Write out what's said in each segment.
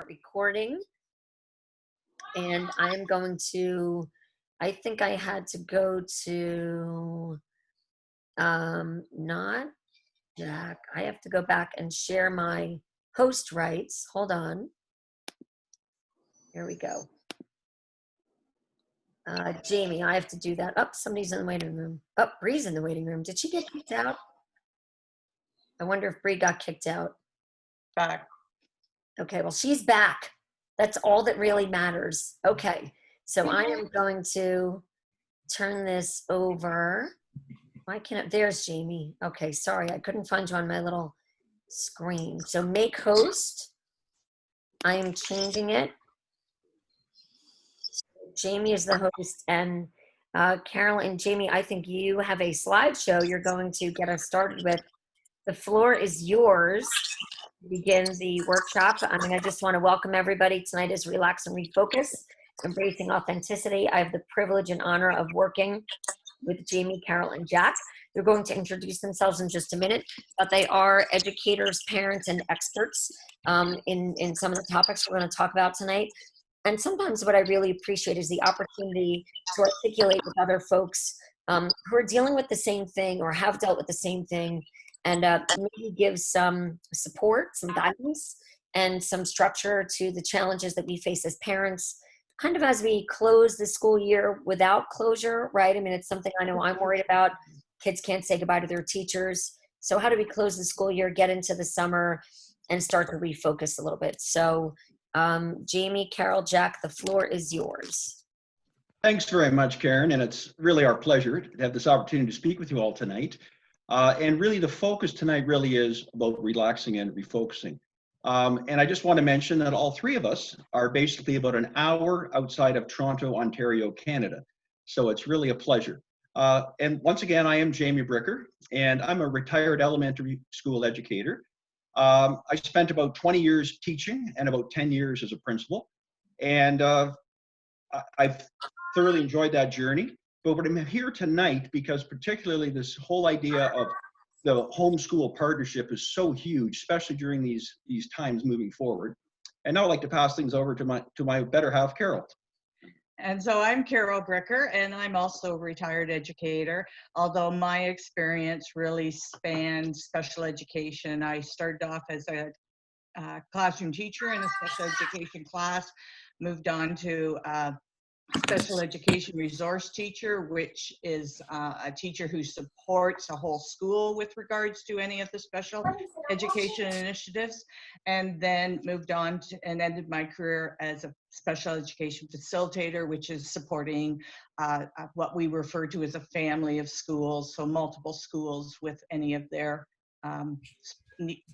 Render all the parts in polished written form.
recording, and I am going to, I think I had to go to, not Jack. I have to go back and share my host rights. Hold on. Here we go. Jamie, I have to do that. Oh, somebody's in the waiting room. Oh, Bree's in the waiting room. Did she get kicked out? I wonder if Bree got kicked out. Back. Okay, well, she's back. That's all that really matters. Okay, so I am going to turn this over. Why can't, there's Jamie. Okay, sorry, I couldn't find you on my little screen. So make host. I am changing it. Jamie is the host, and Carol and Jamie, I think you have a slideshow you're going to get us started with. The floor is yours to begin the workshop. I just want to welcome everybody. Tonight is Relax and Refocus, Embracing Authenticity. I have the privilege and honor of working with Jamie, Carol, and Jack. They're going to introduce themselves in just a minute, but they are educators, parents, and experts in some of the topics we're going to talk about tonight. And sometimes what I really appreciate is the opportunity to articulate with other folks who are dealing with the same thing or have dealt with the same thing, and maybe give some support, some guidance, and some structure to the challenges that we face as parents, kind of as we close the school year without closure, right? I mean, it's something I know I'm worried about. Kids can't say goodbye to their teachers. So how do we close the school year, get into the summer, and start to refocus a little bit? So Jamie, Carol, Jack, the floor is yours. Thanks very much, Karen, and it's really our pleasure to have this opportunity to speak with you all tonight. And really the focus tonight really is about relaxing and refocusing. And I just want to mention that all three of us are basically about an hour outside of Toronto, Ontario, Canada. So it's really a pleasure. And once again, I am Jamie Bricker, and I'm a retired elementary school educator. I spent about 20 years teaching and about 10 years as a principal. And I've thoroughly enjoyed that journey. But I'm here tonight because particularly this whole idea of the homeschool partnership is so huge, especially during these times moving forward. And now I'd like to pass things over to my better half, Carol. And so I'm Carol Bricker, and I'm also a retired educator, although my experience really spans special education. I started off as a classroom teacher in a special education class, moved on to special education resource teacher, which is a teacher who supports a whole school with regards to any of the special education initiatives, and then moved on to, and ended my career as a special education facilitator, which is supporting what we refer to as a family of schools, so multiple schools with any of their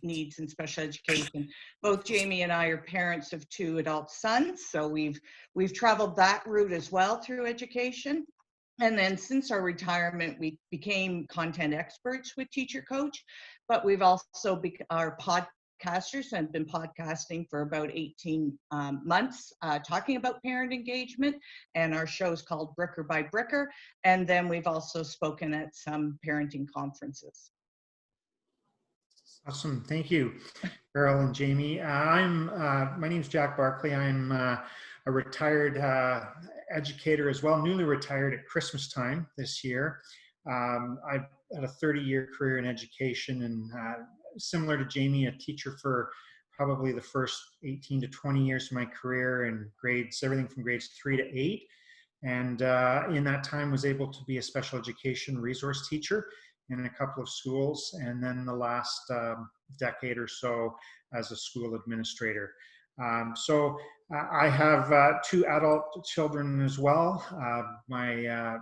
needs in special education. Both Jamie and I are parents of 2 adult sons, so we've traveled that route as well through education. And then since our retirement, we became content experts with Teacher Coach, but we've also our podcasters and been podcasting for about 18 months, talking about parent engagement, and our show is called Bricker by Bricker. And then we've also spoken at some parenting conferences. Awesome, thank you, Carol and Jamie. My name's Jack Barkley. I'm a retired educator as well, newly retired at Christmas time this year. I've had a 30-year career in education, and similar to Jamie, a teacher for probably the first 18 to 20 years of my career in grades, everything from grades 3 to 8. And in that time was able to be a special education resource teacher in a couple of schools, and then the last decade or so as a school administrator. I have 2 adult children as well. My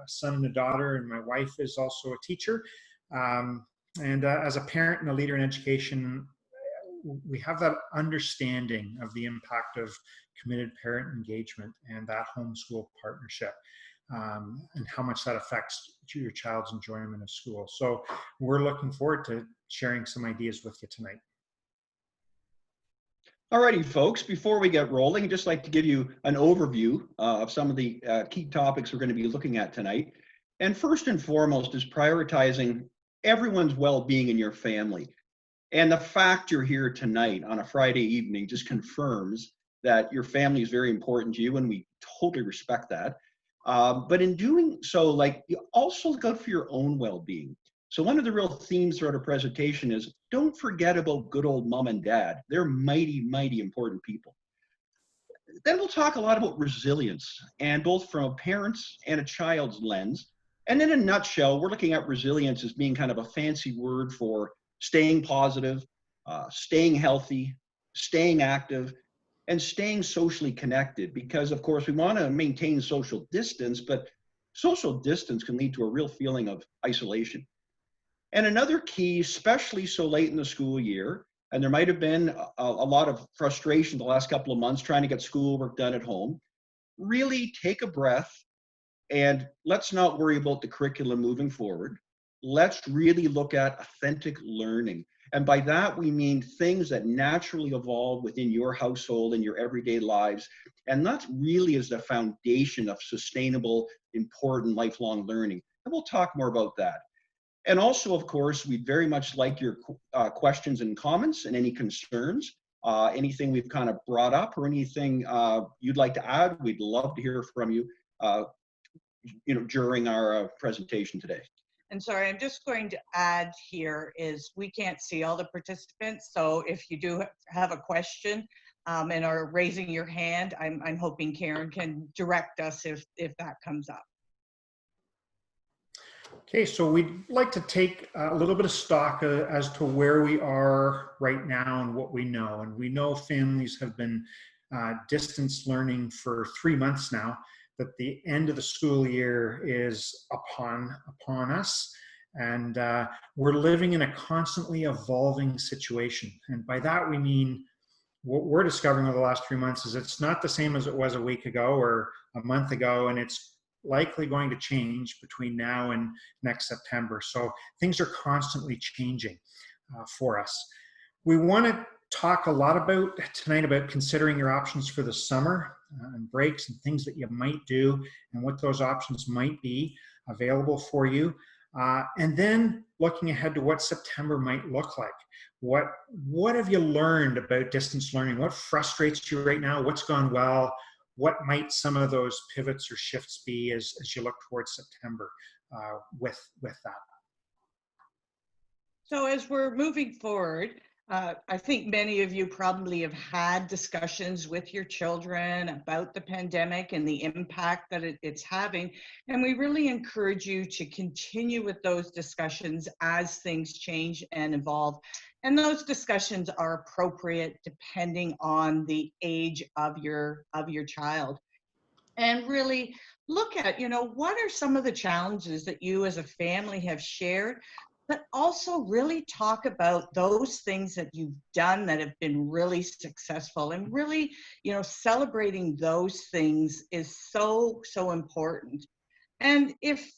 son and a daughter, and my wife is also a teacher. And as a parent and a leader in education, we have that understanding of the impact of committed parent engagement and that homeschool partnership. And how much that affects your child's enjoyment of school. So we're looking forward to sharing some ideas with you tonight. Alrighty, folks, before we get rolling, I'd just like to give you an overview of some of the key topics we're going to be looking at tonight. And first and foremost is prioritizing everyone's well-being in your family. And the fact you're here tonight on a Friday evening just confirms that your family is very important to you, and we totally respect that. But in doing so, like, you also look out for your own well-being. So one of the real themes throughout our presentation is don't forget about good old mom and dad. They're mighty, mighty important people. Then we'll talk a lot about resilience, and both from a parent's and a child's lens. And in a nutshell, we're looking at resilience as being kind of a fancy word for staying positive, staying healthy, staying active, and staying socially connected. Because, of course, we want to maintain social distance, but social distance can lead to a real feeling of isolation. And another key, especially so late in the school year, and there might have been a lot of frustration the last couple of months trying to get schoolwork done at home, really take a breath and let's not worry about the curriculum moving forward. Let's really look at authentic learning. And by that, we mean things that naturally evolve within your household and your everyday lives. And that really is the foundation of sustainable, important lifelong learning. And we'll talk more about that. And also, of course, we'd very much like your questions and comments and any concerns, anything we've kind of brought up or anything you'd like to add. We'd love to hear from you, during our presentation today. And sorry, I'm just going to add here is we can't see all the participants. So if you do have a question and are raising your hand, I'm hoping Karen can direct us if that comes up. Okay, so we'd like to take a little bit of stock as to where we are right now and what we know. And we know families have been distance learning for 3 months now, that the end of the school year is upon us. And we're living in a constantly evolving situation. And by that, we mean what we're discovering over the last 3 months is it's not the same as it was a week ago or a month ago, and it's likely going to change between now and next September. So things are constantly changing for us. We want to talk a lot about tonight about considering your options for the summer and breaks and things that you might do and what those options might be available for you. And then looking ahead to what September might look like. What have you learned about distance learning? What frustrates you right now? What's gone well? What might some of those pivots or shifts be as you look towards September with that? So as we're moving forward, I think many of you probably have had discussions with your children about the pandemic and the impact that it's having. And we really encourage you to continue with those discussions as things change and evolve. And those discussions are appropriate depending on the age of your child. And really look at, what are some of the challenges that you as a family have shared, but also really talk about those things that you've done that have been really successful. And really, celebrating those things is so, so important. And if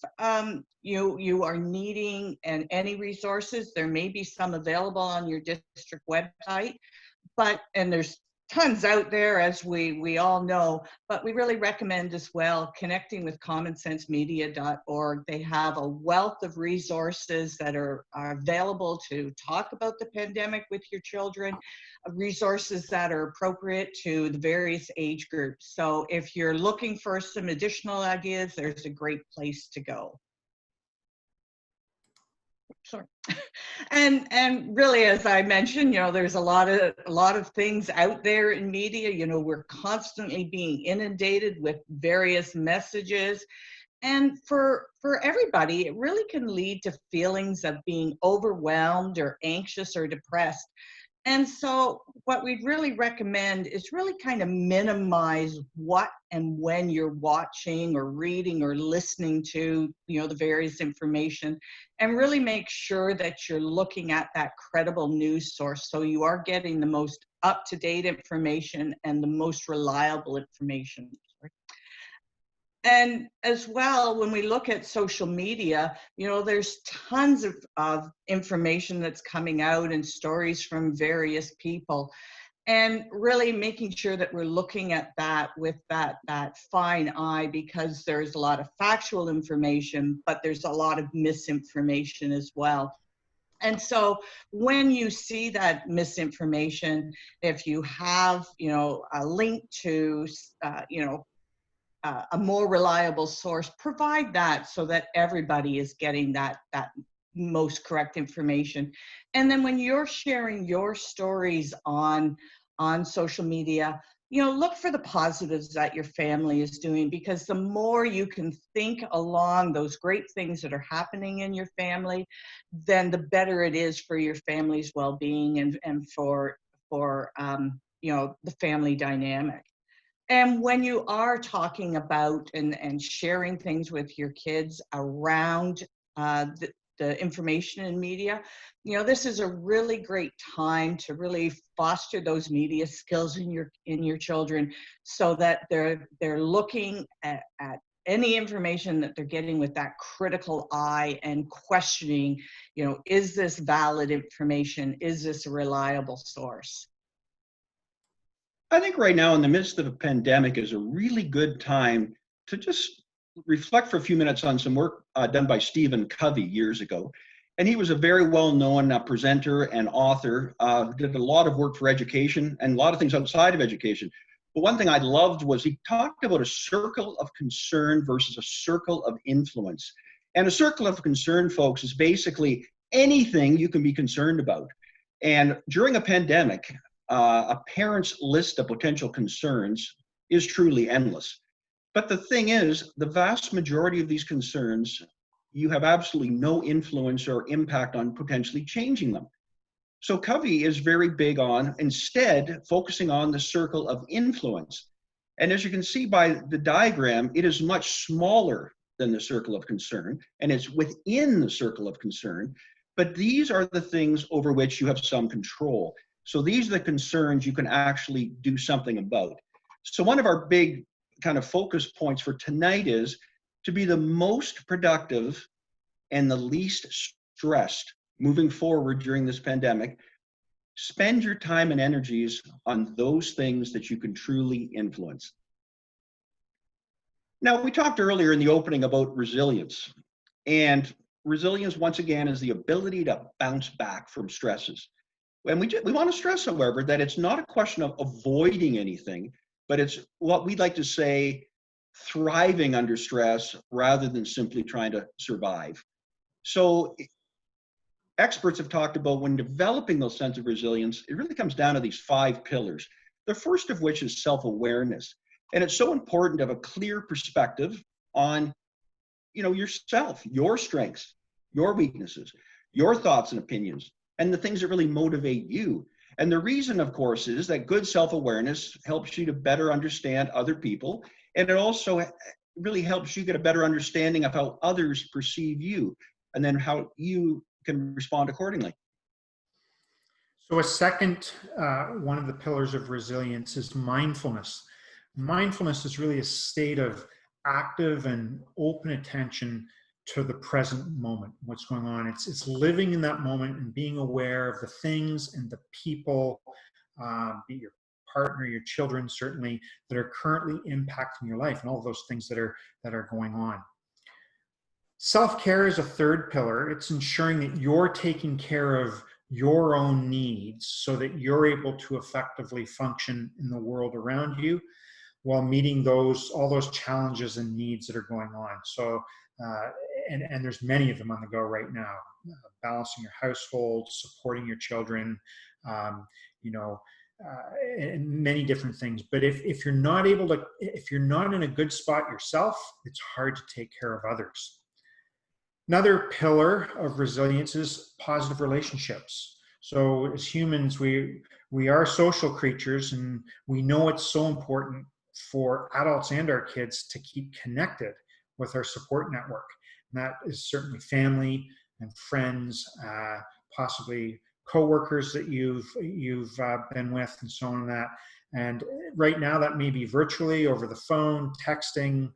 you are needing any resources, there may be some available on your district website, and there's tons out there, as we all know, but we really recommend as well connecting with commonsensemedia.org. They have a wealth of resources that are available to talk about the pandemic with your children, resources that are appropriate to the various age groups. So if you're looking for some additional ideas, there's a great place to go. Sorry. And really, as I mentioned, there's a lot of things out there in media. We're constantly being inundated with various messages. And for everybody, it really can lead to feelings of being overwhelmed or anxious or depressed. And so what we'd really recommend is really kind of minimize what and when you're watching or reading or listening to, the various information, and really make sure that you're looking at that credible news source so you are getting the most up-to-date information and the most reliable information. And as well, when we look at social media, there's tons of information that's coming out and stories from various people. And really making sure that we're looking at that with that fine eye, because there's a lot of factual information, but there's a lot of misinformation as well. And so when you see that misinformation, if you have, a link to, a more reliable source, provide that so that everybody is getting that most correct information. And then when you're sharing your stories on social media, look for the positives that your family is doing, because the more you can think along those great things that are happening in your family, then the better it is for your family's well-being and for the family dynamic. And when you are talking about and sharing things with your kids around the information in media, this is a really great time to really foster those media skills in your children, so that they're looking at any information that they're getting with that critical eye and questioning, is this valid information? Is this a reliable source? I think right now in the midst of a pandemic is a really good time to just reflect for a few minutes on some work done by Stephen Covey years ago. And he was a very well-known presenter and author, did a lot of work for education and a lot of things outside of education. But one thing I loved was he talked about a circle of concern versus a circle of influence. And a circle of concern, folks, is basically anything you can be concerned about. And during a pandemic, a parent's list of potential concerns is truly endless. But the thing is, the vast majority of these concerns, you have absolutely no influence or impact on potentially changing them. So Covey is very big on instead focusing on the circle of influence. And as you can see by the diagram, it is much smaller than the circle of concern, and it's within the circle of concern. But these are the things over which you have some control. So these are the concerns you can actually do something about. So one of our big kind of focus points for tonight is to be the most productive and the least stressed moving forward during this pandemic. Spend your time and energies on those things that you can truly influence. Now, we talked earlier in the opening about resilience. And resilience, once again, is the ability to bounce back from stresses. And we want to stress, however, that it's not a question of avoiding anything, but it's what we'd like to say, thriving under stress rather than simply trying to survive. So experts have talked about when developing those sense of resilience, it really comes down to these 5 pillars. The first of which is self-awareness. And it's so important to have a clear perspective on, yourself, your strengths, your weaknesses, your thoughts and opinions, and the things that really motivate you. And the reason, of course, is that good self-awareness helps you to better understand other people. And it also really helps you get a better understanding of how others perceive you, and then how you can respond accordingly. So a second, one of the pillars of resilience is mindfulness. Mindfulness is really a state of active and open attention to the present moment, what's going on. It's living in that moment and being aware of the things and the people, be it your partner, your children, certainly, that are currently impacting your life, and all of those things that are going on. Self-care is a third pillar. It's ensuring that you're taking care of your own needs so that you're able to effectively function in the world around you while meeting all those challenges and needs that are going on. So, and there's many of them on the go right now. Balancing your household, supporting your children, and many different things. But if you're not in a good spot yourself, it's hard to take care of others. Another pillar of resilience is positive relationships. So as humans, we are social creatures, and we know it's so important for adults and our kids to keep connected with our support network. And that is certainly family and friends, possibly coworkers that you've been with, and so on and that. And right now that may be virtually, over the phone, texting,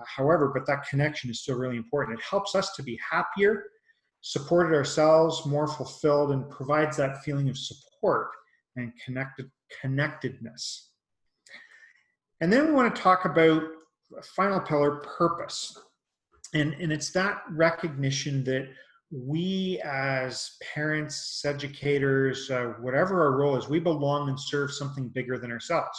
however, but that connection is still really important. It helps us to be happier, supported ourselves, more fulfilled, and provides that feeling of support and connectedness. And then we want to talk about a final pillar, purpose. And it's that recognition that we as parents, educators, whatever our role is, we belong and serve something bigger than ourselves.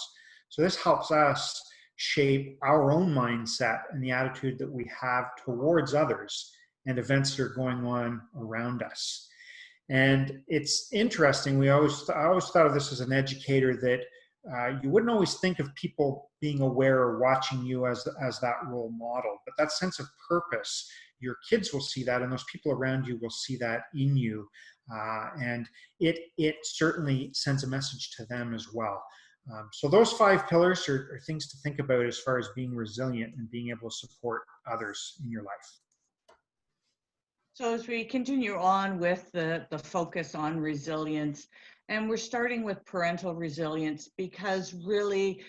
So this helps us shape our own mindset and the attitude that we have towards others and events that are going on around us. And it's interesting. I always thought of this as an educator, that you wouldn't always think of people being aware or watching you as that role model, but that sense of purpose, your kids will see that, and those people around you will see that in you, and it certainly sends a message to them as well. So those 5 pillars are things to think about as far as being resilient and being able to support others in your life. So as we continue on with the focus on resilience, and we're starting with parental resilience, because really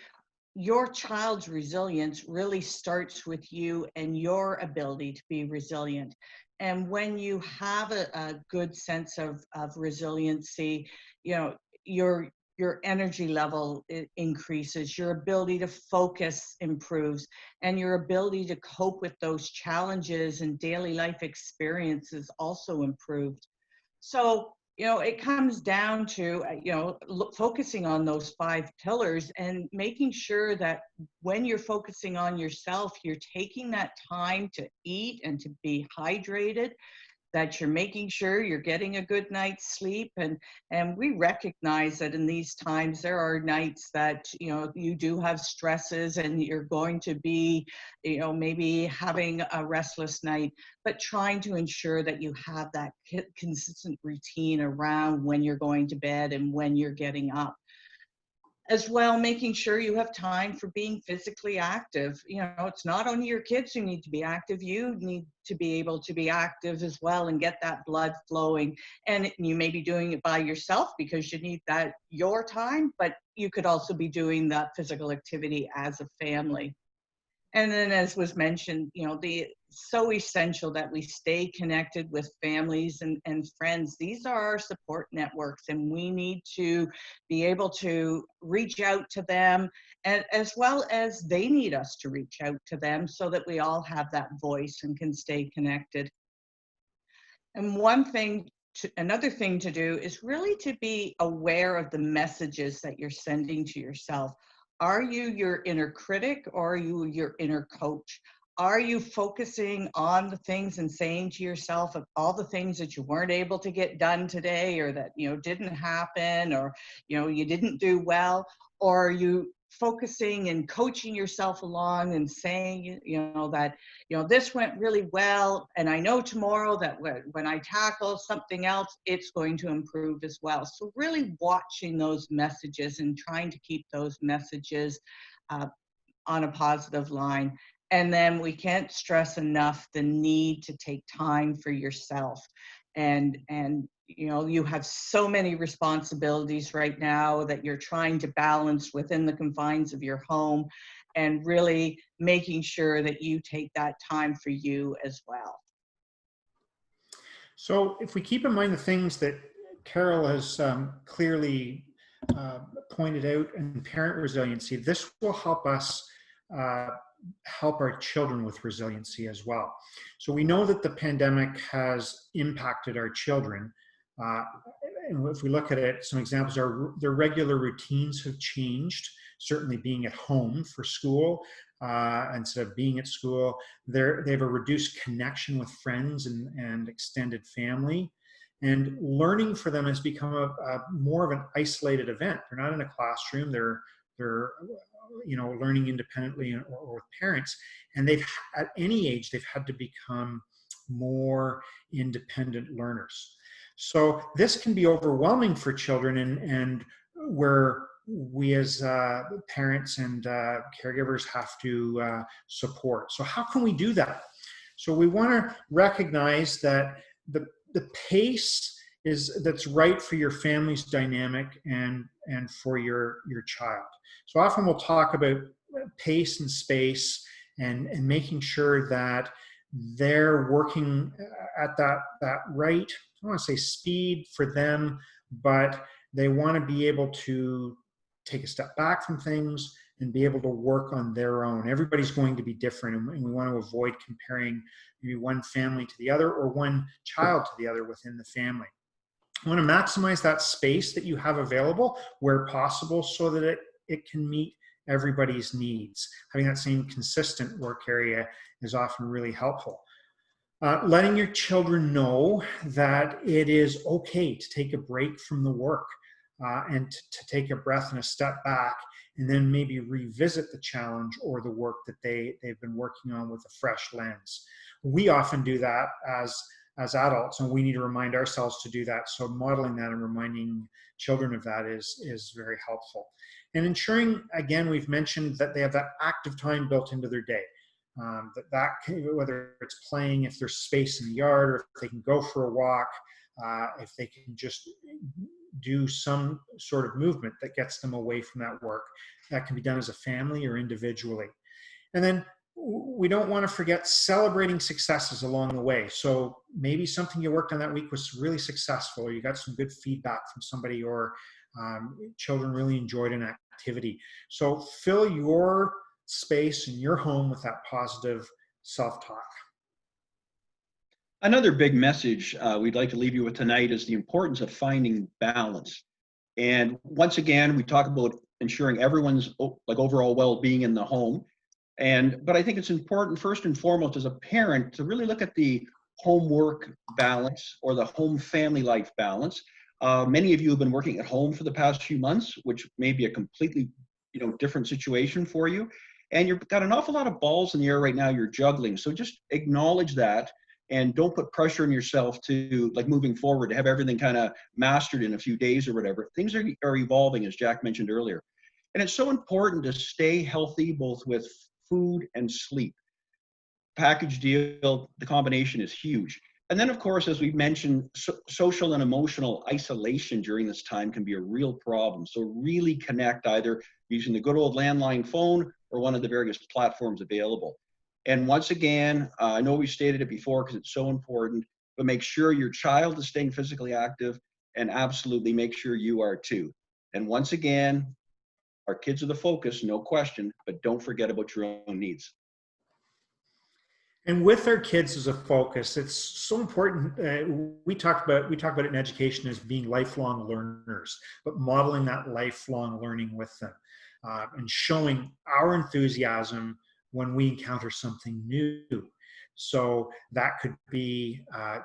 your child's resilience really starts with you and your ability to be resilient. And when you have a good sense of resiliency, you know, your energy level increases, your ability to focus improves, and your ability to cope with those challenges and daily life experiences also improved. So, you know, it comes down to, focusing on those 5 pillars and making sure that when you're focusing on yourself, you're taking that time to eat and to be hydrated, that you're making sure you're getting a good night's sleep. And we recognize that in these times there are nights that, you know, you do have stresses and you're going to be, you know, maybe having a restless night, but trying to ensure that you have that consistent routine around when you're going to bed and when you're getting up. As well, making sure you have time for being physically active. You know, it's not only your kids who need to be active, you need to be able to be active as well and get that blood flowing. And you may be doing it by yourself because you need that your time, but you could also be doing that physical activity as a family. And then, as was mentioned, you know, so essential that we stay connected with families and friends. These are our support networks, and we need to be able to reach out to them, and as well as they need us to reach out to them, so that we all have that voice and can stay connected. And another thing to do is really to be aware of the messages that you're sending to yourself. Are you your inner critic, or are you your inner coach? Are you focusing on the things and saying to yourself of all the things that you weren't able to get done today, or that, you know, didn't happen, or, you know, you didn't do well? Or are you focusing and coaching yourself along and saying, you know, that, you know, this went really well, and I know tomorrow that when I tackle something else, it's going to improve as well. So really watching those messages and trying to keep those messages on a positive line. And then we can't stress enough the need to take time for yourself. And you know, you have so many responsibilities right now that you're trying to balance within the confines of your home, and really making sure that you take that time for you as well. So if we keep in mind the things that Carol has clearly pointed out in parent resiliency, this will help us help our children with resiliency as well. So we know that the pandemic has impacted our children. And if we look at it, some examples are their regular routines have changed, certainly being at home for school instead of being at school. They have a reduced connection with friends and extended family. And learning for them has become a more of an isolated event. They're not in a classroom. They're you know, learning independently or with parents. And they've, at any age, they've had to become more independent learners. So this can be overwhelming for children, and where we as parents and caregivers have to support. So how can we do that? So we want to recognize that the pace that's right for your family's dynamic and for your child. So often we'll talk about pace and space and making sure that they're working at that right, I don't want to say speed for them, but they want to be able to take a step back from things. and be able to work on their own. Everybody's going to be different, and we want to avoid comparing maybe one family to the other or one child to the other within the family. You want to maximize that space that you have available where possible so that it can meet everybody's needs. Having that same consistent work area is often really helpful. Letting your children know that it is okay to take a break from the work and to take a breath and a step back, and then maybe revisit the challenge or the work that they've been working on with a fresh lens. We often do that as adults, and we need to remind ourselves to do that. So modeling that and reminding children of that is very helpful. And ensuring, again, we've mentioned that they have that active time built into their day. Whether it's playing, if there's space in the yard, or if they can go for a walk, if they can just do some sort of movement that gets them away from that work. That can be done as a family or individually. And then we don't want to forget celebrating successes along the way. So maybe something you worked on that week was really successful, or you got some good feedback from somebody, or children really enjoyed an activity. So fill your space in your home with that positive self-talk. Another big message we'd like to leave you with tonight is the importance of finding balance. And once again, we talk about ensuring everyone's overall well-being in the home. But I think it's important, first and foremost, as a parent, to really look at the homework balance or the home family life balance. Many of you have been working at home for the past few months, which may be a completely different situation for you. And you've got an awful lot of balls in the air right now you're juggling. So just acknowledge that and don't put pressure on yourself to, moving forward, to have everything kind of mastered in a few days or whatever. Things are evolving, as Jack mentioned earlier. And it's so important to stay healthy, both with food and sleep. Package deal, the combination is huge. And then, of course, as we've mentioned, social and emotional isolation during this time can be a real problem. So really connect, either using the good old landline phone or one of the various platforms available. And once again, I know we stated it before because it's so important, but make sure your child is staying physically active, and absolutely make sure you are too. And once again, our kids are the focus, no question, but don't forget about your own needs. And with our kids as a focus, it's so important. We talk about it in education as being lifelong learners, but modeling that lifelong learning with them, and showing our enthusiasm when we encounter something new. So that could be,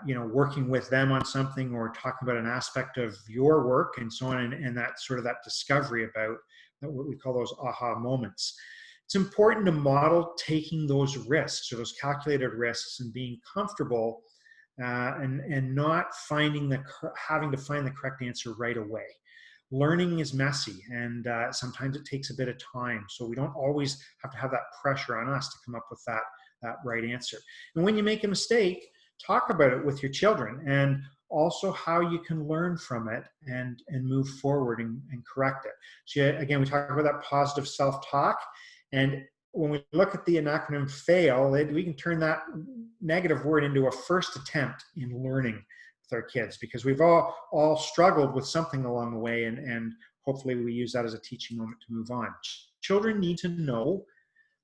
working with them on something, or talking about an aspect of your work and so on, and that sort of that discovery about what we call those aha moments. It's important to model taking those risks, or those calculated risks, and being comfortable and not having to find the correct answer right away. Learning is messy, and sometimes it takes a bit of time. So we don't always have to have that pressure on us to come up with that right answer. And when you make a mistake, talk about it with your children, and also how you can learn from it and move forward and correct it. So again, we talk about that positive self-talk. And when we look at the acronym FAIL, we can turn that negative word into a first attempt in learning with our kids, because we've all struggled with something along the way, and hopefully we use that as a teaching moment to move on. Children need to know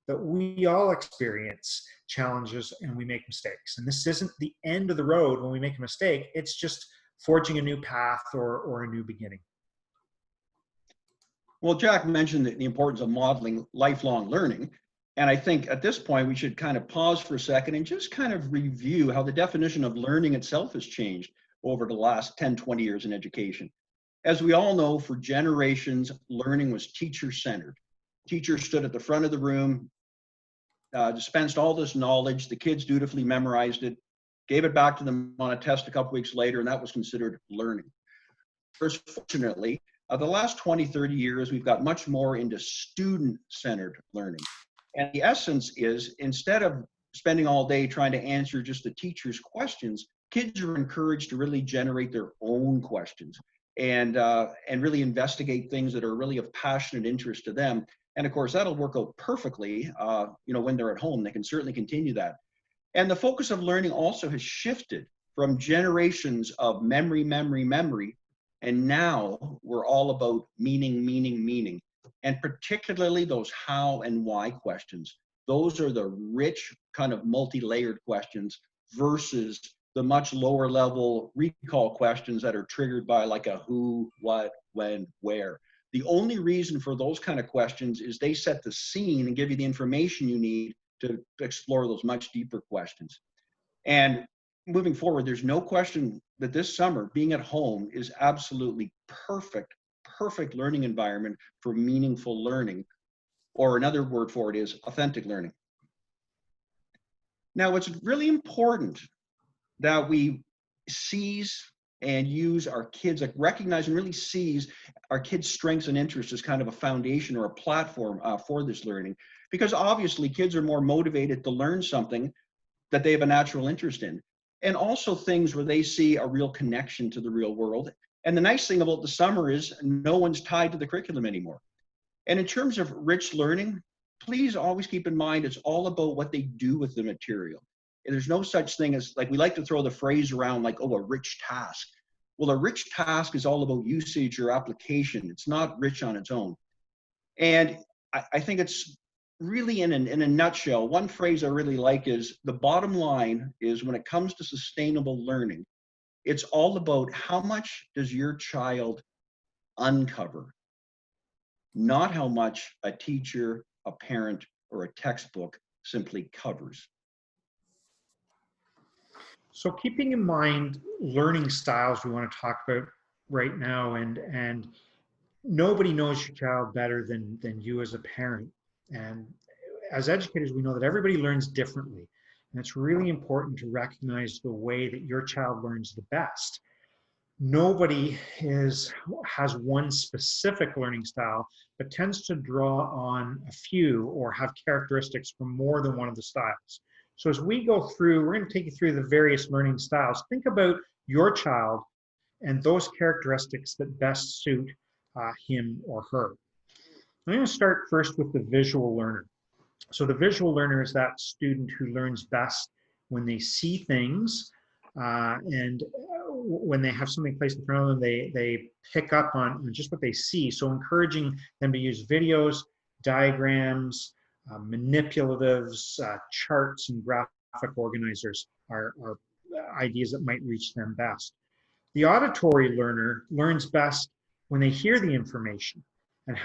that we all experience challenges and we make mistakes. And this isn't the end of the road when we make a mistake. It's just forging a new path or a new beginning. Well, Jack mentioned the importance of modeling lifelong learning. And I think at this point, we should kind of pause for a second and just kind of review how the definition of learning itself has changed over the last 10, 20 years in education. As we all know, for generations, learning was teacher-centered. Teachers stood at the front of the room, dispensed all this knowledge. The kids dutifully memorized it, gave it back to them on a test a couple weeks later, and that was considered learning. Fortunately, the last 20, 30 years, we've got much more into student-centered learning. And the essence is, instead of spending all day trying to answer just the teacher's questions, kids are encouraged to really generate their own questions and really investigate things that are really of passionate interest to them. And of course, that'll work out perfectly, when they're at home. They can certainly continue that. And the focus of learning also has shifted from generations of memory, and now we're all about meaning. And particularly those how and why questions. Those are the rich kind of multi-layered questions versus the much lower level recall questions that are triggered by like a who, what, when, where. The only reason for those kind of questions is they set the scene and give you the information you need to explore those much deeper questions. And moving forward, there's no question that this summer, being at home is absolutely perfect learning environment for meaningful learning, or another word for it is authentic learning. Now, it's really important that we seize and use our kids, like recognize and really seize our kids' strengths and interests as kind of a foundation or a platform for this learning, because obviously kids are more motivated to learn something that they have a natural interest in, and also things where they see a real connection to the real world. And the nice thing about the summer is no one's tied to the curriculum anymore. And in terms of rich learning, please always keep in mind it's all about what they do with the material. And there's no such thing as, like, we like to throw the phrase around like, oh, a rich task. Well, a rich task is all about usage or application. It's not rich on its own. And I think it's really in a nutshell, one phrase I really like is the bottom line is when it comes to sustainable learning, it's all about how much does your child uncover, not how much a teacher, a parent, or a textbook simply covers. So keeping in mind learning styles we want to talk about right now, and nobody knows your child better than you as a parent. And as educators, we know that everybody learns differently. And it's really important to recognize the way that your child learns the best. Nobody has one specific learning style, but tends to draw on a few or have characteristics from more than one of the styles. So as we go through, we're going to take you through the various learning styles. Think about your child and those characteristics that best suit him or her. I'm going to start first with the visual learner. So the visual learner is that student who learns best when they see things and when they have something placed in front of them, they pick up on just what they see. So encouraging them to use videos, diagrams, manipulatives, charts, and graphic organizers are ideas that might reach them best. The auditory learner learns best when they hear the information and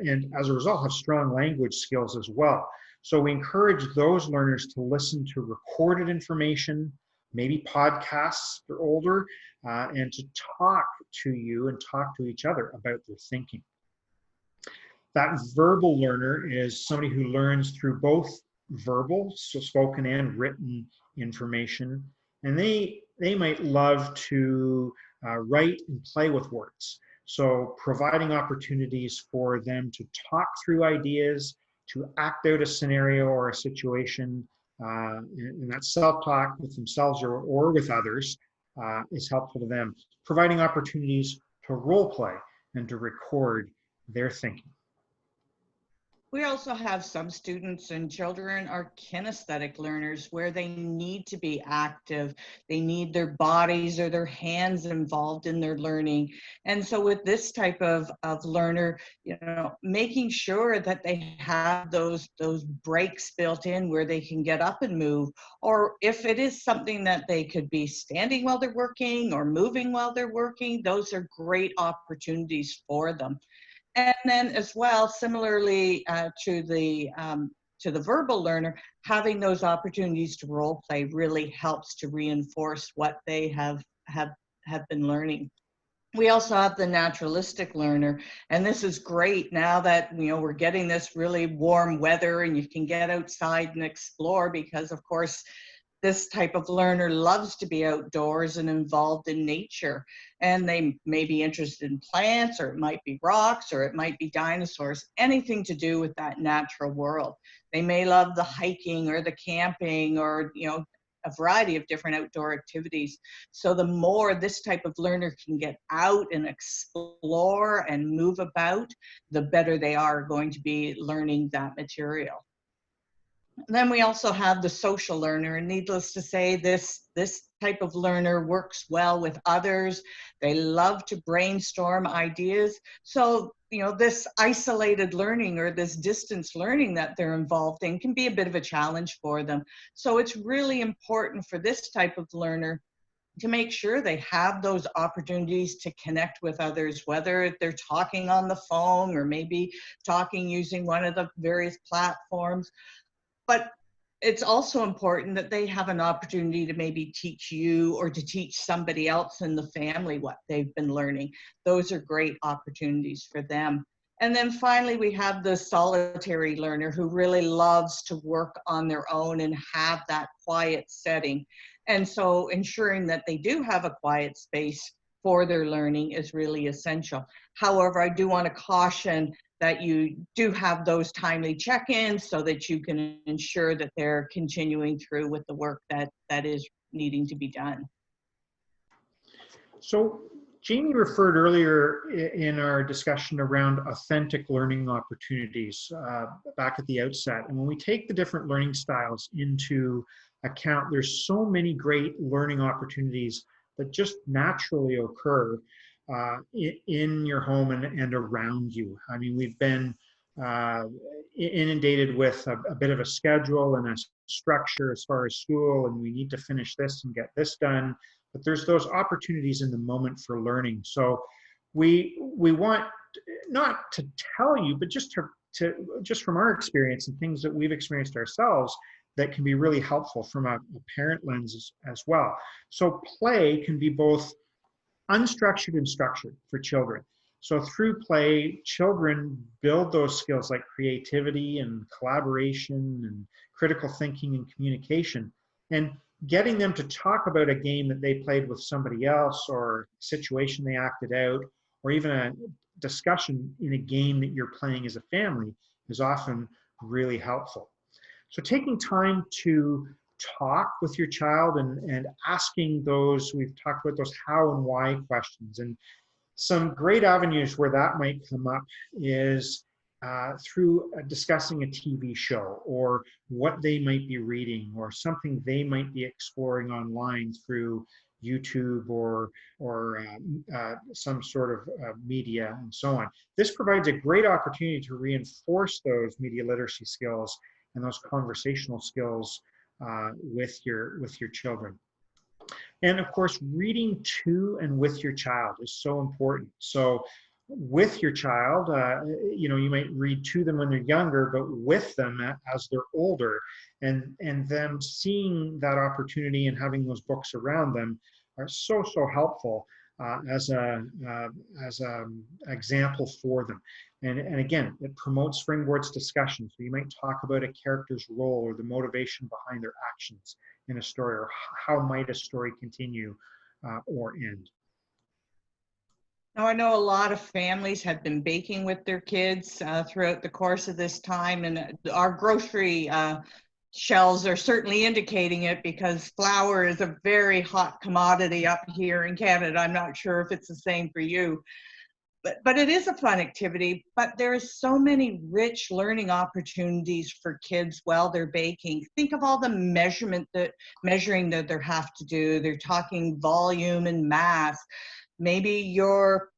and as a result have strong language skills as well. So we encourage those learners to listen to recorded information, maybe podcasts if they're older, and to talk to you and talk to each other about their thinking. That verbal learner is somebody who learns through both verbal, so spoken and written information, and they might love to write and play with words. So providing opportunities for them to talk through ideas, to act out a scenario or a situation, and that self-talk with themselves or with others is helpful to them. Providing opportunities to role play and to record their thinking. We also have some students and children are kinesthetic learners where they need to be active. They need their bodies or their hands involved in their learning. And so with this type of learner, making sure that they have those breaks built in where they can get up and move, or if it is something that they could be standing while they're working or moving while they're working, those are great opportunities for them. And then as well, similarly to the verbal learner, having those opportunities to role play really helps to reinforce what they have been learning. We also have the naturalistic learner, and this is great now that we're getting this really warm weather and you can get outside and explore, because of course this type of learner loves to be outdoors and involved in nature. And they may be interested in plants, or it might be rocks, or it might be dinosaurs, anything to do with that natural world. They may love the hiking or the camping or, a variety of different outdoor activities. So the more this type of learner can get out and explore and move about, the better they are going to be learning that material. And then we also have the social learner, and needless to say, this type of learner works well with others. They love to brainstorm ideas. So, you know, this isolated learning or this distance learning that they're involved in can be a bit of a challenge for them. So it's really important for this type of learner to make sure they have those opportunities to connect with others, whether they're talking on the phone or maybe talking using one of the various platforms. But it's also important that they have an opportunity to maybe teach you or to teach somebody else in the family what they've been learning. Those are great opportunities for them. And then finally, we have the solitary learner who really loves to work on their own and have that quiet setting. And so ensuring that they do have a quiet space for their learning is really essential. However, I do want to caution that you do have those timely check-ins so that you can ensure that they're continuing through with the work that is needing to be done. So Jamie referred earlier in our discussion around authentic learning opportunities back at the outset. And when we take the different learning styles into account, there's so many great learning opportunities that just naturally occur in your home and around you. I mean, we've been inundated with a bit of a schedule and a structure as far as school, and we need to finish this and get this done. But there's those opportunities in the moment for learning. So we want not to tell you, but just just from our experience and things that we've experienced ourselves that can be really helpful from a parent lens as well. So play can be both unstructured and structured for children. So through play, children build those skills like creativity and collaboration and critical thinking and communication. And getting them to talk about a game that they played with somebody else or a situation they acted out, or even a discussion in a game that you're playing as a family is often really helpful. So taking time to talk with your child and asking those, we've talked about those how and why questions. And some great avenues where that might come up is through discussing a TV show or what they might be reading or something they might be exploring online through YouTube or some sort of media and so on. This provides a great opportunity to reinforce those media literacy skills and those conversational skills with your children. And of course, reading to and with your child is so important. So with your child, you know, you might read to them when they're younger, but with them as they're older, and them seeing that opportunity and having those books around them are so helpful as an example for them. And again, it promotes springboards discussion. So you might talk about a character's role or the motivation behind their actions in a story, or how might a story continue or end. Now, I know a lot of families have been baking with their kids throughout the course of this time, and our grocery shelves are certainly indicating it because flour is a very hot commodity up here in Canada. I'm not sure if it's the same for you. But it is a fun activity, but there is so many rich learning opportunities for kids while they're baking. Think of all the measuring that they have to do. They're talking volume and mass. Maybe you're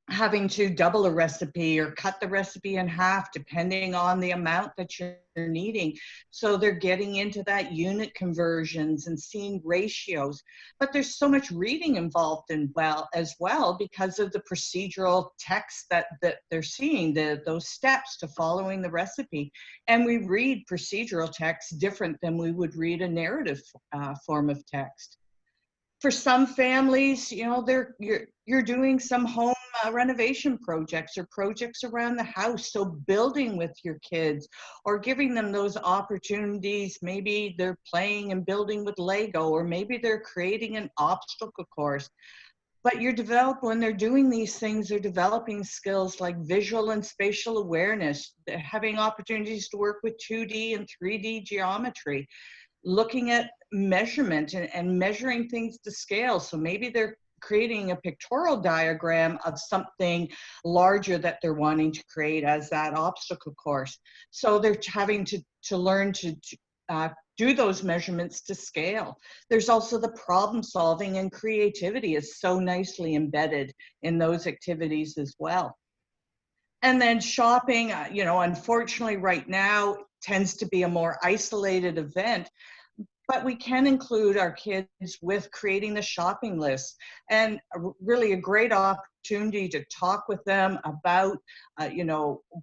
having to double a recipe or cut the recipe in half depending on the amount that you're needing. So they're getting into that unit conversions and seeing ratios. But there's so much reading involved as well because of the procedural text that they're seeing, those steps to following the recipe. And we read procedural text different than we would read a narrative form of text. For some families, you know, you're doing some home renovation projects or projects around the house. So building with your kids or giving them those opportunities. Maybe they're playing and building with Lego, or maybe they're creating an obstacle course. But when they're doing these things, they're developing skills like visual and spatial awareness, they're having opportunities to work with 2D and 3D geometry, looking at measurement and measuring things to scale. So maybe they're creating a pictorial diagram of something larger that they're wanting to create as that obstacle course. So they're having to learn to do those measurements to scale. There's also the problem solving, and creativity is so nicely embedded in those activities as well. And then shopping, unfortunately right now tends to be a more isolated event, but we can include our kids with creating the shopping list, and really a great opportunity to talk with them about,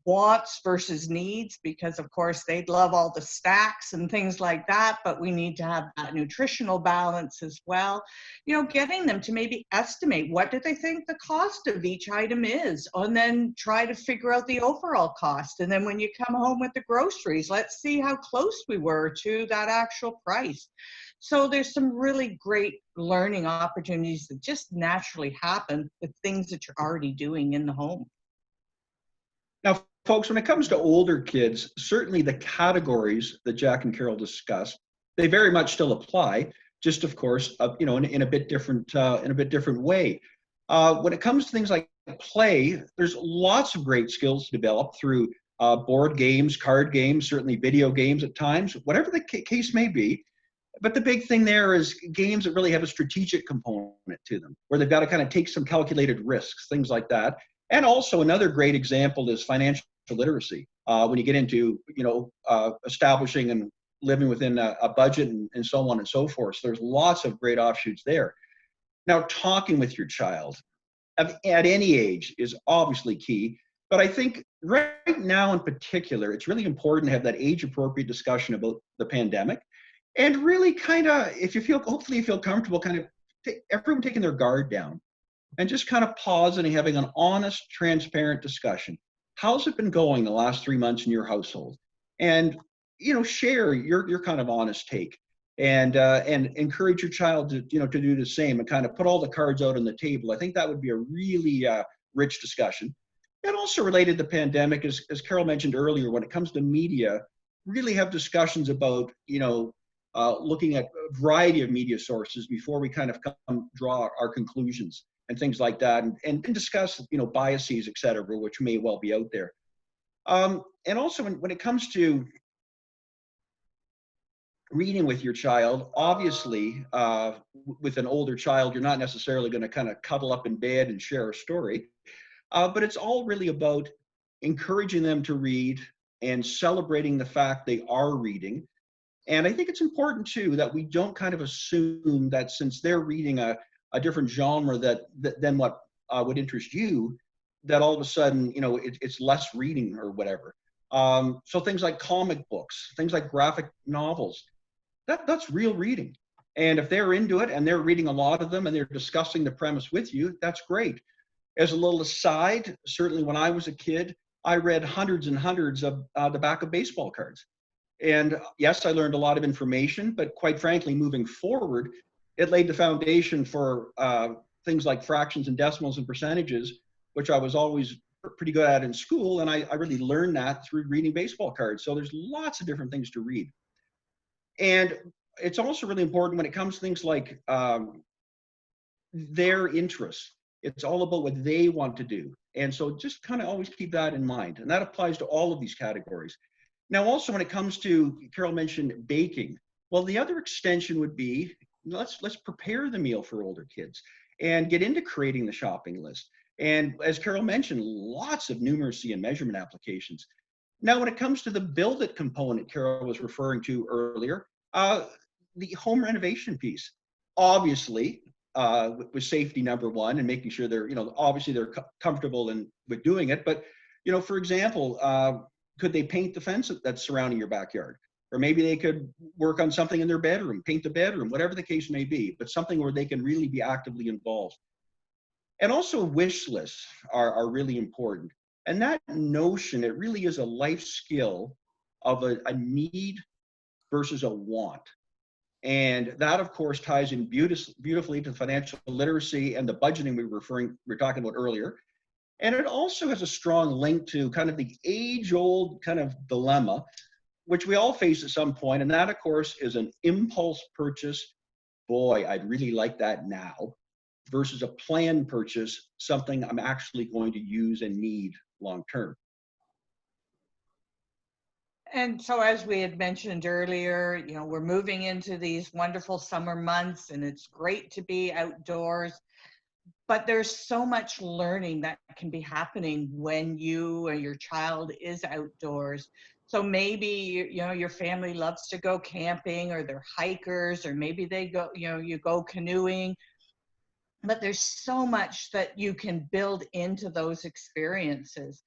wants versus needs, because of course they'd love all the stacks and things like that, but we need to have that nutritional balance as well. Getting them to maybe estimate what do they think the cost of each item is, and then try to figure out the overall cost. And then when you come home with the groceries, let's see how close we were to that actual price. So there's some really great learning opportunities that just naturally happen with things that you're already doing in the home. Now, folks, when it comes to older kids, certainly the categories that Jack and Carol discussed, they very much still apply, just of course, in a bit different way. When it comes to things like play, there's lots of great skills to develop through board games, card games, certainly video games at times, whatever the case may be. But the big thing there is games that really have a strategic component to them, where they've got to kind of take some calculated risks, things like that. And also another great example is financial literacy. When you get into, establishing and living within a budget and so on and so forth. So there's lots of great offshoots there. Now, talking with your child at any age is obviously key. But I think right now in particular, it's really important to have that age-appropriate discussion about the pandemic. And really kind of, hopefully you feel comfortable, kind of everyone taking their guard down and just kind of pausing and having an honest, transparent discussion. How's it been going the last 3 months in your household? And, share your kind of honest take, and encourage your child to do the same, and kind of put all the cards out on the table. I think that would be a really rich discussion. And also related to the pandemic, as Carol mentioned earlier, when it comes to media, really have discussions about, looking at a variety of media sources before we kind of draw our conclusions and things like that, and discuss, biases, et cetera, which may well be out there. And also when it comes to reading with your child, obviously, with an older child, you're not necessarily going to kind of cuddle up in bed and share a story, but it's all really about encouraging them to read and celebrating the fact they are reading. And I think it's important too that we don't kind of assume that since they're reading a different genre than what would interest you, that all of a sudden, it's less reading or whatever. So things like comic books, things like graphic novels, that's real reading. And if they're into it and they're reading a lot of them and they're discussing the premise with you, that's great. As a little aside, certainly when I was a kid, I read hundreds and hundreds of the back of baseball cards. And yes, I learned a lot of information, but quite frankly, moving forward, it laid the foundation for things like fractions and decimals and percentages, which I was always pretty good at in school. And I really learned that through reading baseball cards. So there's lots of different things to read. And it's also really important when it comes to things like their interests. It's all about what they want to do. And so just kind of always keep that in mind. And that applies to all of these categories. Now, also when it comes to, Carol mentioned baking. Well, the other extension would be, let's prepare the meal for older kids and get into creating the shopping list. And as Carol mentioned, lots of numeracy and measurement applications. Now, when it comes to the build it component Carol was referring to earlier, the home renovation piece, obviously, with safety number one, and making sure they're, obviously they're comfortable with doing it. But, for example, could they paint the fence that's surrounding your backyard? Or maybe they could work on something in their bedroom, paint the bedroom, whatever the case may be, but something where they can really be actively involved. And also wish lists are really important. And that notion, it really is a life skill of a need versus a want. And that, of course, ties in beautifully to financial literacy and the budgeting we were talking about earlier. And it also has a strong link to kind of the age-old kind of dilemma, which we all face at some point. And that, of course, is an impulse purchase. Boy, I'd really like that now, versus a planned purchase, something I'm actually going to use and need long-term. And so, as we had mentioned earlier, we're moving into these wonderful summer months, and it's great to be outdoors. But there's so much learning that can be happening when you or your child is outdoors. So maybe your family loves to go camping, or they're hikers, or maybe they go, you go canoeing. But there's so much that you can build into those experiences.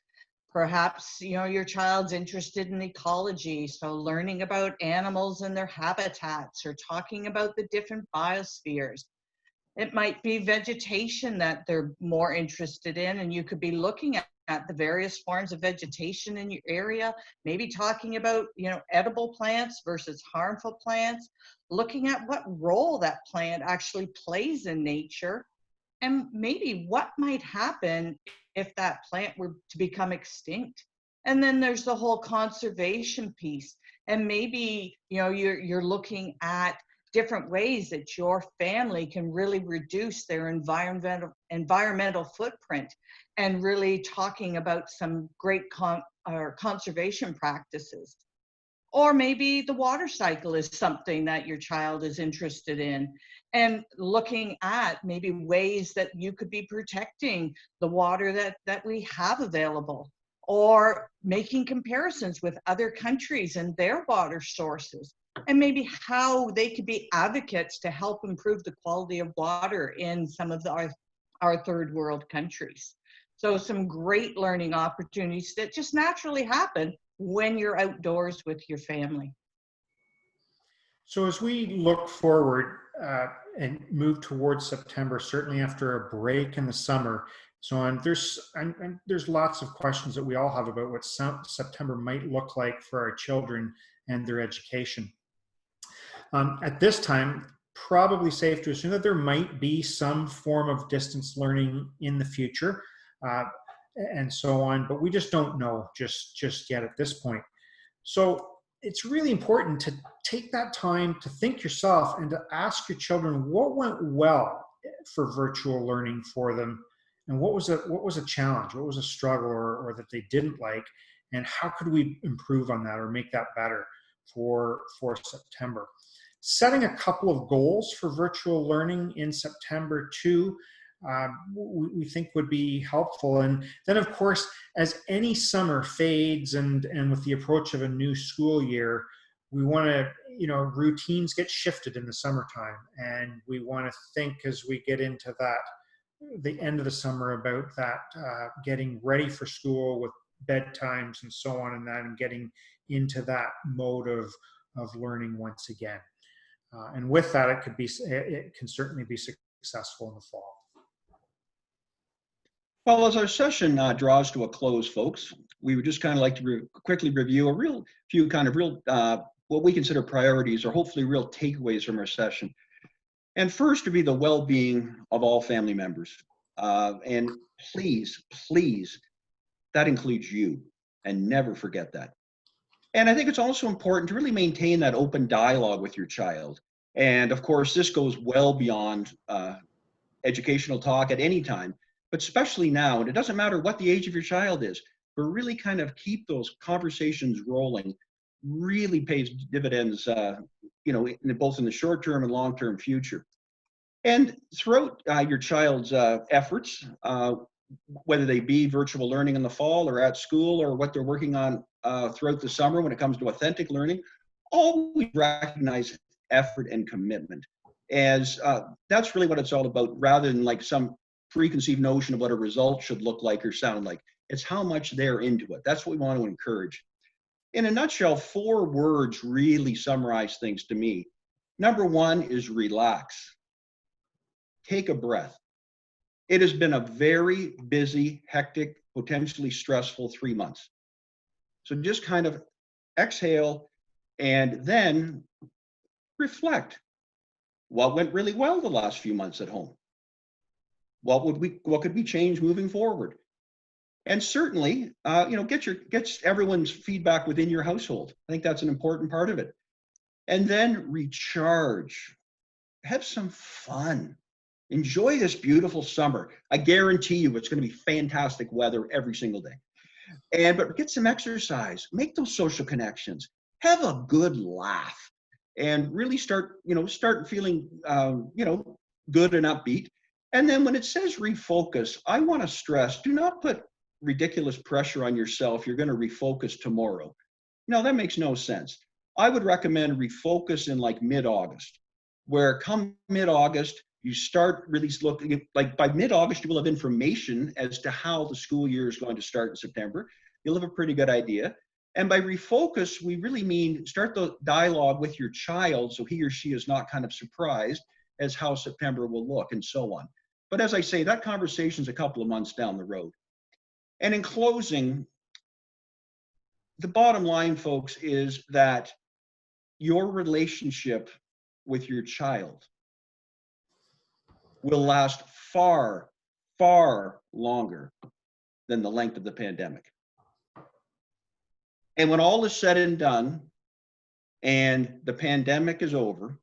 Perhaps your child's interested in ecology, so learning about animals and their habitats, or talking about the different biospheres. It might be vegetation that they're more interested in, and you could be looking at the various forms of vegetation in your area, maybe talking about, edible plants versus harmful plants, looking at what role that plant actually plays in nature, and maybe what might happen if that plant were to become extinct. And then there's the whole conservation piece. And maybe, you're looking at different ways that your family can really reduce their environmental footprint, and really talking about some great conservation practices. Or maybe the water cycle is something that your child is interested in, and looking at maybe ways that you could be protecting the water that we have available, or making comparisons with other countries and their water sources, and maybe how they could be advocates to help improve the quality of water in some of our third world countries. So some great learning opportunities that just naturally happen when you're outdoors with your family. So as we look forward and move towards September, certainly after a break in the summer, so on, there's lots of questions that we all have about what September might look like for our children and their education. At this time, probably safe to assume that there might be some form of distance learning in the future, and so on, but we just don't know just yet at this point. So it's really important to take that time to think yourself and to ask your children what went well for virtual learning for them, and what was a challenge, what was a struggle, or that they didn't like, and how could we improve on that or make that better for September. Setting a couple of goals for virtual learning in September too, we think would be helpful. And then, of course, as any summer fades and with the approach of a new school year, we want to, routines get shifted in the summertime. And we want to think as we get into the end of the summer about that, getting ready for school with bedtimes and so on, and getting into that mode of learning once again. And with that, it can certainly be successful in the fall. Well, as our session draws to a close, folks, we would just kind of like to quickly review a few what we consider priorities, or hopefully real takeaways from our session. And first would be the well-being of all family members. And please, that includes you, and never forget that. And I think it's also important to really maintain that open dialogue with your child. And of course, this goes well beyond educational talk at any time, but especially now. And it doesn't matter what the age of your child is, but really kind of keep those conversations rolling. Really pays dividends, both in the short term and long term future. And throughout your child's efforts, whether they be virtual learning in the fall or at school, or what they're working on throughout the summer when it comes to authentic learning, always recognize effort and commitment, as that's really what it's all about, rather than like some preconceived notion of what a result should look like or sound like. It's how much they're into it. That's what we want to encourage. In a nutshell, 4 words really summarize things to me. Number 1 is relax. Take a breath. It has been a very busy, hectic, potentially stressful 3 months. So just kind of exhale and then reflect. What went really well the last few months at home? What could we change moving forward? And certainly, get everyone's feedback within your household. I think that's an important part of it. And then recharge. Have some fun. Enjoy this beautiful summer. I guarantee you it's going to be fantastic weather every single day. But get some exercise, make those social connections, have a good laugh, and really start feeling, good and upbeat. And then when it says refocus, I want to stress, do not put ridiculous pressure on yourself. You're going to refocus tomorrow. No, that makes no sense. I would recommend refocus in like mid-August, where come mid-August, you start really looking, like by mid-August, you will have information as to how the school year is going to start in September. You'll have a pretty good idea. And by refocus, we really mean start the dialogue with your child so he or she is not kind of surprised as how September will look and so on. But as I say, that conversation is a couple of months down the road. And in closing, the bottom line, folks, is that your relationship with your child will last far, far longer than the length of the pandemic. And when all is said and done and the pandemic is over,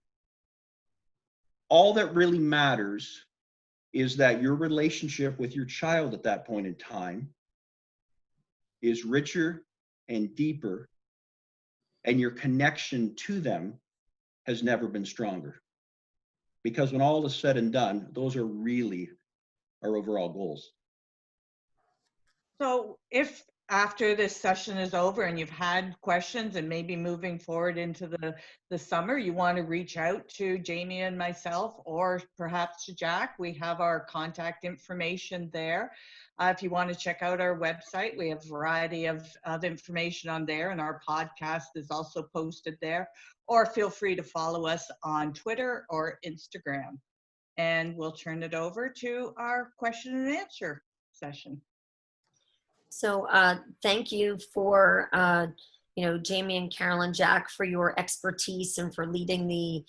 all that really matters is that your relationship with your child at that point in time is richer and deeper, and your connection to them has never been stronger. Because when all is said and done, those are really our overall goals. So if after this session is over and you've had questions and maybe moving forward into the summer, you want to reach out to Jamie and myself, or perhaps to Jack, we have our contact information there. If you want to check out our website, we have a variety of information on there, and our podcast is also posted there. Or feel free to follow us on Twitter or Instagram. And we'll turn it over to our question and answer session. So thank you for, Jamie and Carolyn, Jack, for your expertise and for leading the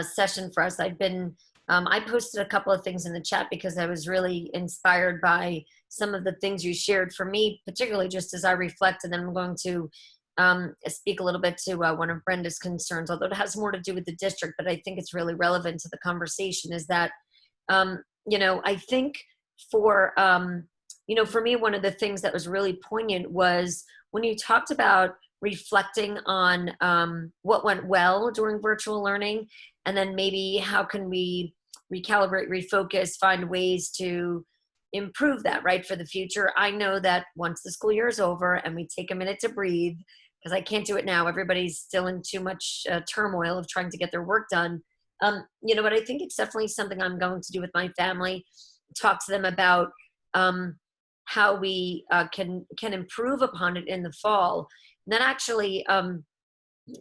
session for us. I posted a couple of things in the chat because I was really inspired by some of the things you shared. For me, particularly just as I reflect, and then I'm going to speak a little bit to one of Brenda's concerns, although it has more to do with the district, but I think it's really relevant to the conversation, is that, I think for me, one of the things that was really poignant was when you talked about reflecting on what went well during virtual learning, and then maybe how can we recalibrate, refocus, find ways to improve that, right, for the future. I know that once the school year is over and we take a minute to breathe, because I can't do it now, everybody's still in too much turmoil of trying to get their work done. But I think it's definitely something I'm going to do with my family, talk to them about how we can improve upon it in the fall. And that actually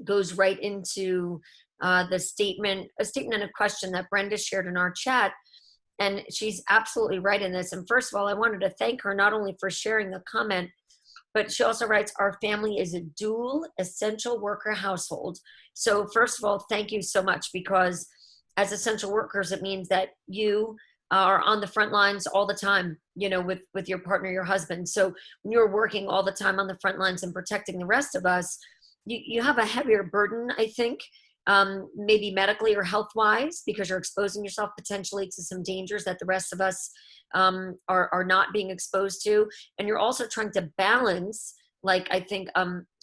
goes right into a statement and a question that Brenda shared in our chat. And she's absolutely right in this. And first of all, I wanted to thank her not only for sharing the comment, but she also writes, our family is a dual essential worker household. So first of all, thank you so much, because as essential workers, it means that you are on the front lines all the time, with your partner, your husband. So when you're working all the time on the front lines and protecting the rest of us, you have a heavier burden, I think, maybe medically or health-wise, because you're exposing yourself potentially to some dangers that the rest of us are not being exposed to. And you're also trying to balance, like I think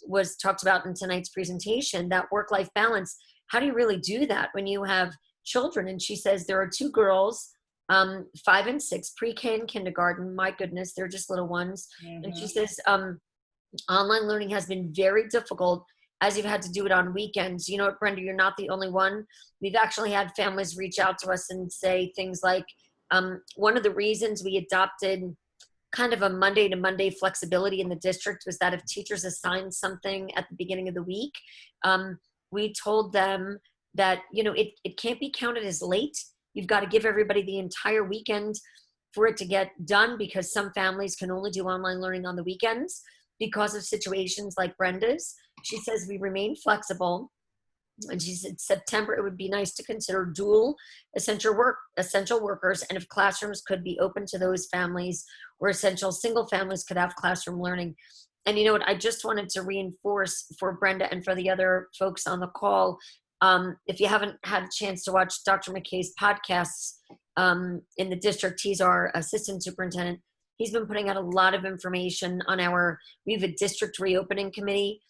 was talked about in tonight's presentation, that work-life balance. How do you really do that when you have children? And she says there are two girls, 5 and 6, pre-K and kindergarten. My goodness, they're just little ones. Mm-hmm. And she says online learning has been very difficult as you've had to do it on weekends. You know what, Brenda, you're not the only one. We've actually had families reach out to us and say things like, one of the reasons we adopted kind of a Monday to Monday flexibility in the district was that if teachers assigned something at the beginning of the week, we told them that, it can't be counted as late. You've got to give everybody the entire weekend for it to get done, because some families can only do online learning on the weekends because of situations like Brenda's. She says we remain flexible. And she said September, it would be nice to consider dual essential workers, and if classrooms could be open to those families, or essential single families could have classroom learning. And you know what, I just wanted to reinforce for Brenda and for the other folks on the call, if you haven't had a chance to watch Dr. McKay's podcasts in the district, he's our assistant superintendent. He's been putting out a lot of information on we have a district reopening committee.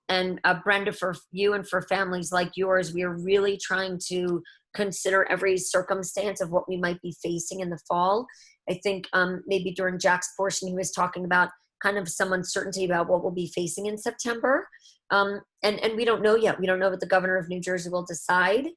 And Brenda, for you and for families like yours, we are really trying to consider every circumstance of what we might be facing in the fall. I think maybe during Jack's portion, he was talking about kind of some uncertainty about what we'll be facing in September. And we don't know yet. We don't know what the governor of New Jersey will decide.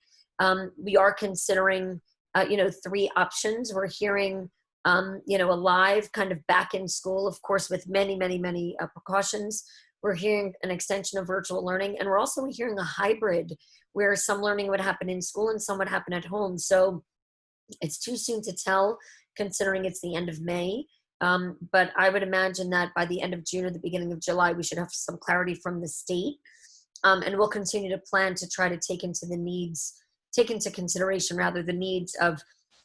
We are considering, 3 options. We're hearing, a live kind of back in school, of course, with many, many, many precautions. We're hearing an extension of virtual learning, and we're also hearing a hybrid where some learning would happen in school and some would happen at home. So it's too soon to tell, considering it's the end of May. But I would imagine that by the end of June or the beginning of July, we should have some clarity from the state. And we'll continue to plan to try to take into consideration the needs of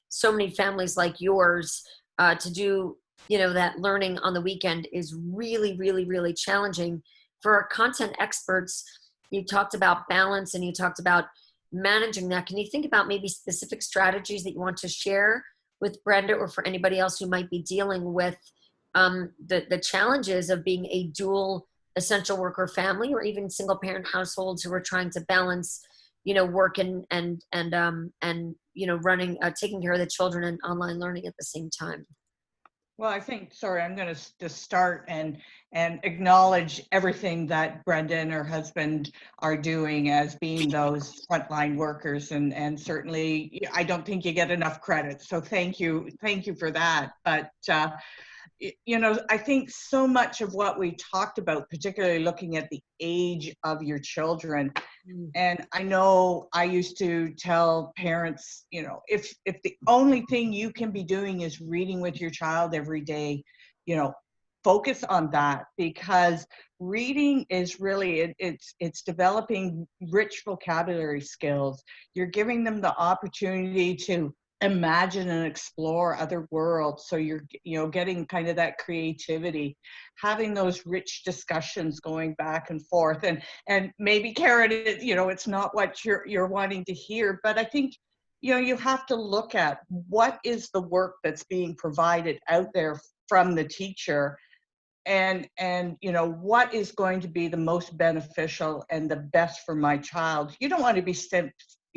so many families like yours to do, that learning on the weekend is really, really, really challenging. For our content experts, you talked about balance and you talked about managing that. Can you think about maybe specific strategies that you want to share with Brenda or for anybody else who might be dealing with the challenges of being a dual essential worker family, or even single parent households who are trying to balance, work and running, taking care of the children and online learning at the same time? Well, I think, sorry, I'm going to just start and acknowledge everything that Brenda and her husband are doing as being those frontline workers. And certainly, I don't think you get enough credit. So thank you for that. But, I think so much of what we talked about, particularly looking at the age of your children, and I know I used to tell parents, if the only thing you can be doing is reading with your child every day, focus on that, because reading is really, it's developing rich vocabulary skills. You're giving them the opportunity to imagine and explore other worlds. So you're, getting kind of that creativity, having those rich discussions going back and forth. And maybe, Karen, it's not what you're wanting to hear, but I think, you have to look at what is the work that's being provided out there from the teacher, and what is going to be the most beneficial and the best for my child. You don't want to be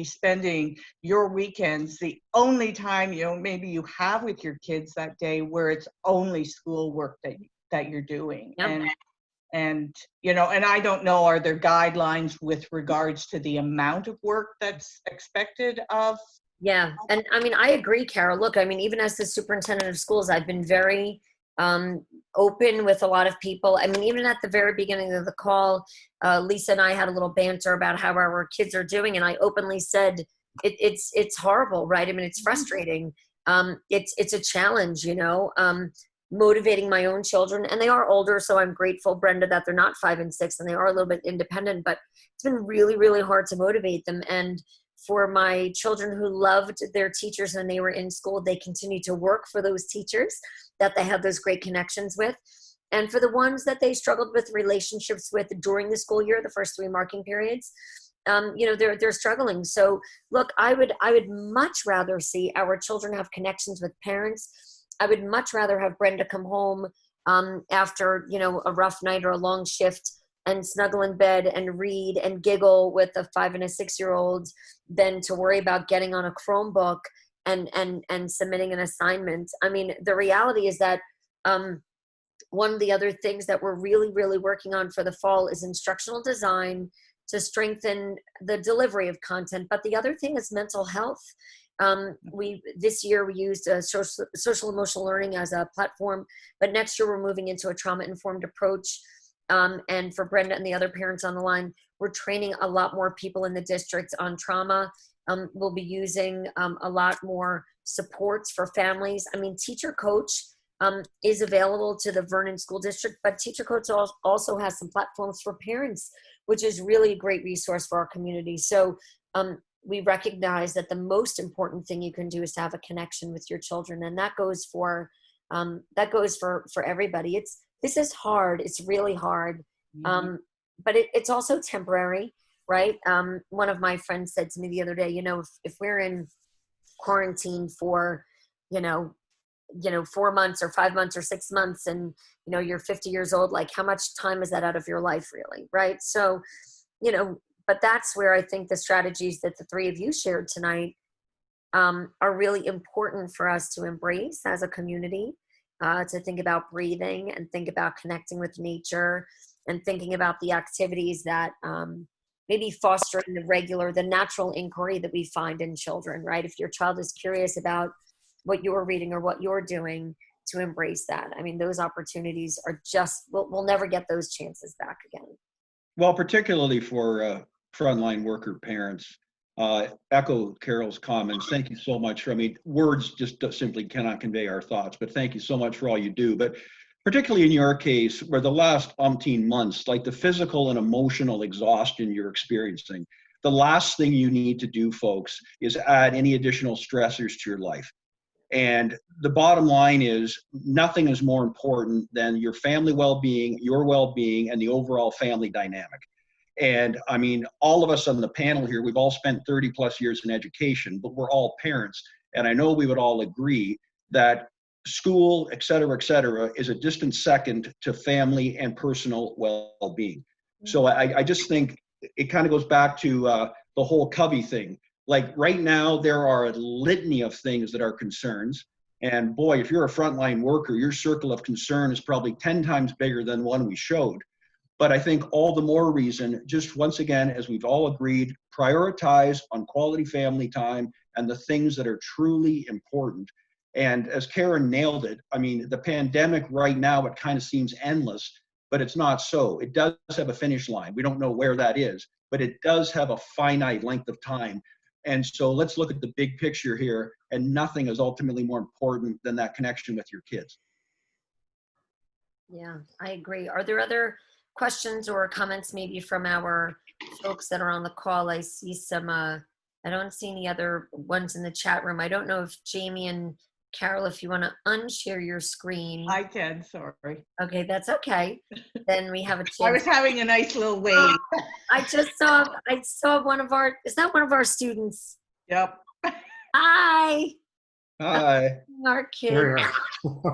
spending your weekends, the only time maybe you have with your kids that day, where it's only school work that you're doing. Yep. And I don't know, are there guidelines with regards to the amount of work that's expected of? Yeah, and I mean, I agree, Carol. Look, I mean, even as the superintendent of schools, I've been very open with a lot of people. I mean, even at the very beginning of the call, Lisa and I had a little banter about how our kids are doing, and I openly said it's horrible, right? I mean, it's frustrating. It's a challenge, motivating my own children, and they are older, so I'm grateful, Brenda, that they're not 5 and 6, and they are a little bit independent. But it's been really, really hard to motivate them. And for my children who loved their teachers when they were in school, they continue to work for those teachers that they have those great connections with. And for the ones that they struggled with relationships with during the school year, the first 3 marking periods, they're struggling. So look, I would much rather see our children have connections with parents. I would much rather have Brenda come home after, a rough night or a long shift and snuggle in bed and read and giggle with a 5 and a 6-year-old than to worry about getting on a Chromebook and submitting an assignment. I mean, the reality is that one of the other things that we're really, really working on for the fall is instructional design to strengthen the delivery of content. But the other thing is mental health. This year we used social emotional learning as a platform, but next year we're moving into a trauma-informed approach. And for Brenda and the other parents on the line, we're training a lot more people in the district on trauma. We'll be using a lot more supports for families. I mean, Teacher Coach is available to the Vernon School District, but Teacher Coach also has some platforms for parents, which is really a great resource for our community. So we recognize that the most important thing you can do is to have a connection with your children, and that goes for everybody. This is hard. It's really hard, but it's also temporary, right? One of my friends said to me the other day, if we're in quarantine for, 4 months or 5 months or 6 months, and you're 50 years old, like how much time is that out of your life really, right? So, but that's where I think the strategies that the three of you shared tonight are really important for us to embrace as a community, to think about breathing and think about connecting with nature and thinking about the activities that maybe fostering the natural inquiry that we find in children, right? If your child is curious about what you're reading or what you're doing, to embrace that. I mean, those opportunities are just, we'll never get those chances back again. Well, particularly for frontline worker parents, echo Carol's comments. Thank you so much. I mean, words just simply cannot convey our thoughts, but thank you so much for all you do. But particularly in your case, where the last umpteen months, like the physical and emotional exhaustion you're experiencing, the last thing you need to do, folks, is add any additional stressors to your life. And the bottom line is nothing is more important than your family well-being, your well-being, and the overall family dynamic. And I mean, all of us on the panel here, we've all spent 30 plus years in education, but we're all parents. And I know we would all agree that school, et cetera, is a distant second to family and personal well-being. So I just think it kind of goes back to the whole Covey thing. Like right now, there are a litany of things that are concerns. And boy, if you're a frontline worker, your circle of concern is probably 10 times bigger than one we showed. But I think all the more reason, just once again, as we've all agreed, prioritize on quality family time and the things that are truly important. And as Karen nailed it, I mean, the pandemic right now, it kind of seems endless, but it's not so. It does have a finish line. We don't know where that is, but it does have a finite length of time. And so let's look at the big picture here, and nothing is ultimately more important than that connection with your kids. Yeah, I agree. Are there other questions or comments maybe from our folks that are on the call? I see some, I don't see any other ones in the chat room. I don't know if Jamie and Carol, if you want to unshare your screen. I can, sorry. Okay, that's okay. Then we have a chance. I was having a nice little wave. I saw one of our, is that one of our students? Yep. Hi. Hi. Our kids.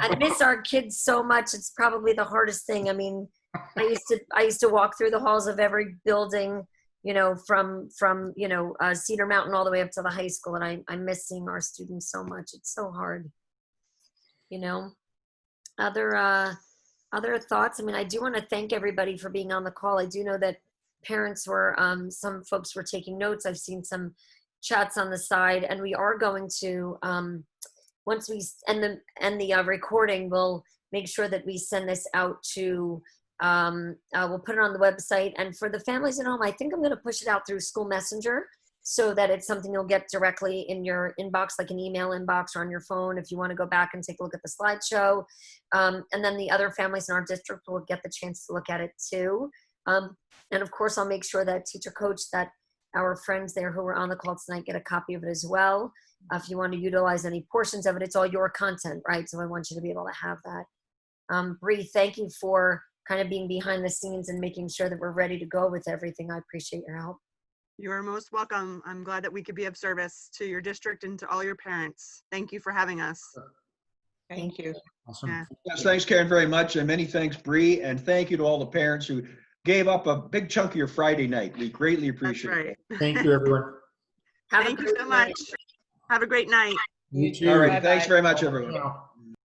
I miss our kids so much. It's probably the hardest thing. I mean, I used to walk through the halls of every building, from Cedar Mountain all the way up to the high school, and I miss seeing our students so much. It's so hard. Other thoughts? I mean, I do want to thank everybody for being on the call. I do know that parents were, some folks were taking notes. I've seen some chats on the side, and we are going to, once we end the recording, we'll make sure that we send this out to, we'll put it on the website. And for the families at home, I think I'm going to push it out through School Messenger so that it's something you'll get directly in your inbox, like an email inbox or on your phone if you want to go back and take a look at the slideshow. And then the other families in our district will get the chance to look at it too. And of course, I'll make sure that Teacher Coach, that our friends there who were on the call tonight get a copy of it as well. If you want to utilize any portions of it, it's all your content, right? So I want you to be able to have that. Bree, thank you for kind of being behind the scenes and making sure that we're ready to go with everything. I appreciate your help. You are most welcome. I'm glad that we could be of service to your district and to all your parents. Thank you for having us. Thank you. Awesome. Yeah. Yes, thanks, Karen, very much. And many thanks, Bree. And thank you to all the parents who gave up a big chunk of your Friday night. We greatly That's appreciate right. it. Thank you, everyone. Have a Thank you great so night. much. Have a great night. You too. All right. Bye-bye. Thanks very much, everyone. Now.